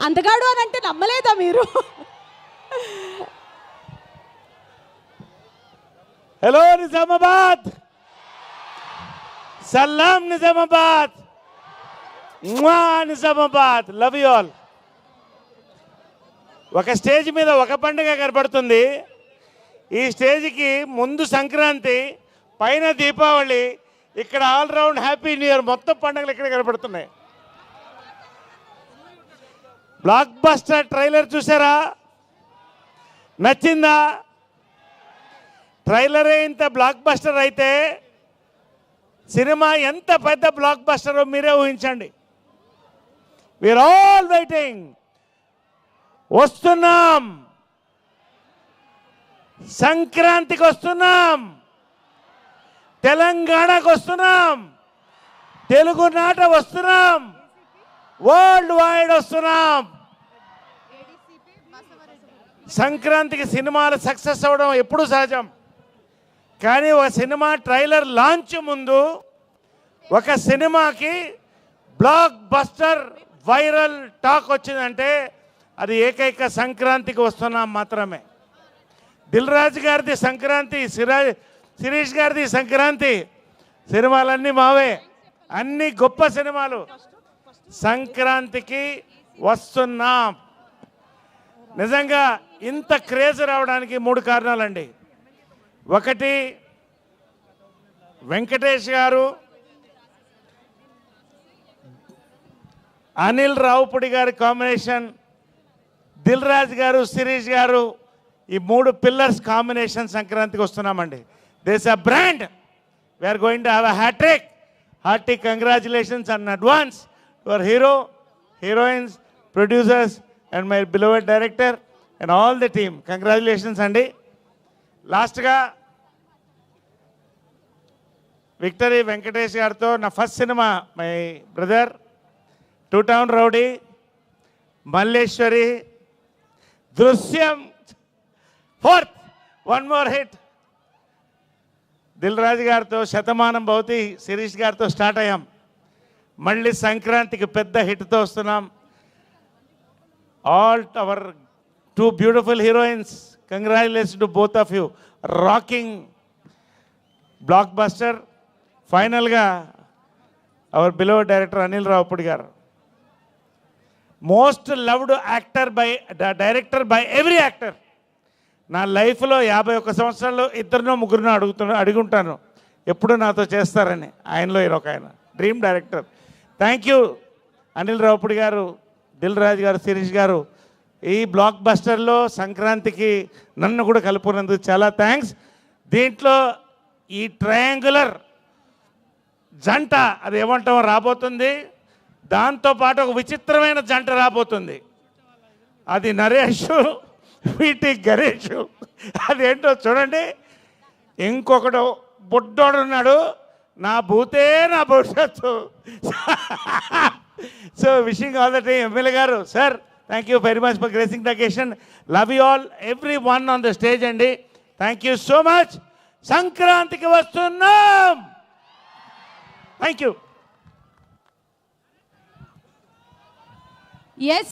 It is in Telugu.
అందగాడు అని అంటే నమ్మలేదా మీరు? హలో నిజామాబాద్, సలాం Nizamabad, Nizamabad, love you all. ఒక స్టేజ్ మీద ఒక పండుగ కనపడుతుంది. ఈ స్టేజ్కి ముందు సంక్రాంతి, పైన దీపావళి, ఇక్కడ ఆల్రౌండ్ హ్యాపీ న్యూ ఇయర్, మొత్తం పండుగలు ఇక్కడ కనపడుతున్నాయి. బ్లాక్ బస్టర్ ట్రైలర్ చూసారా? నచ్చిందా? ట్రైలరే ఇంత బ్లాక్ బస్టర్ అయితే సినిమా ఎంత పెద్ద బ్లాక్ బస్టరో మీరే ఊహించండి. We are all waiting. వస్తున్నాం, సంక్రాంతికి వస్తున్నాం, తెలంగాణకు వస్తున్నాం, తెలుగునాట వస్తున్నాం, వరల్డ్ వైడ్ వస్తున్నాం. సంక్రాంతికి సినిమాలు సక్సెస్ అవ్వడం ఎప్పుడూ సహజం. కానీ ఒక సినిమా ట్రైలర్ లాంచ్ ముందు ఒక సినిమాకి బ్లాక్ బస్టర్ వైరల్ టాక్ వచ్చిందంటే అది ఏకైక సంక్రాంతికి వస్తున్నాం మాత్రమే. దిల్ రాజు గారిది సంక్రాంతి, శిరీష్ గారిది సంక్రాంతి, సినిమాలన్నీ మావే, అన్ని గొప్ప సినిమాలు. సంక్రాంతికి వస్తున్నాం. నిజంగా ఇంత క్రేజ్ రావడానికి 3 కారణాలండి. ఒకటి, వెంకటేష్ గారు, అనిల్ రావుపూడి గారి కాంబినేషన్, దిల్ రాజు గారు, శిరీష్ గారు, ఈ 3 పిల్లర్స్ కాంబినేషన్ సంక్రాంతికి వస్తున్నామండి. This a brand. We're going to have a hattrick. Hearty congratulations in advance to our hero, heroines, producers and my beloved director and all the team. Congratulations అండి. లాస్ట్గా విక్టరీ వెంకటేష్ గారితో నా ఫస్ట్ సినిమా, my brother, 2 town rowdy, Malleswari, Drishyam, 4th, 1 more hit. Dil Raju గారితో శతమానం భవతి, శిరీష్ గారితో స్టార్ట్ అయ్యాం. మళ్ళీ సంక్రాంతికి పెద్ద హిట్తో వస్తున్నాం. All our 2 beautiful heroines, congratulations to both of you. Rocking blockbuster. ఫైనల్గా our beloved director Anil Ravipudi గారు, most loved actor by director by every actor. నా లైఫ్లో 51 సంవత్సరాల్లో 2-3 అడుగుంటాను ఎప్పుడు నాతో చేస్తారని. ఆయనలో ఒక ఆయన dream director. Thank you Anil Ravipudi గారు, దిల్ రాజు గారు, శిరీష్ గారు. ఈ బ్లాక్ బస్టర్లో సంక్రాంతికి నన్ను కూడా కలుపుకున్నందుకు చాలా థ్యాంక్స్. దీంట్లో ఈ ట్రయాంగులర్ జంట, అది ఏమంటామో రాబోతుంది. దాంతోపాటు ఒక విచిత్రమైన జంట రాబోతుంది. అది నరేష్, వీటి గణేష్. అదేంటో చూడండి. ఇంకొకడు బుడ్డోడు ఉన్నాడు, నా భూతే నా భవిష్యత్తు. So wishing all the team. MLA గారు, sir, thank you very much for gracing the occasion. Love you all, every one on the stage అండి. Thank you so much. సంక్రాంతికి వస్తున్నాం. Thank you. Yes.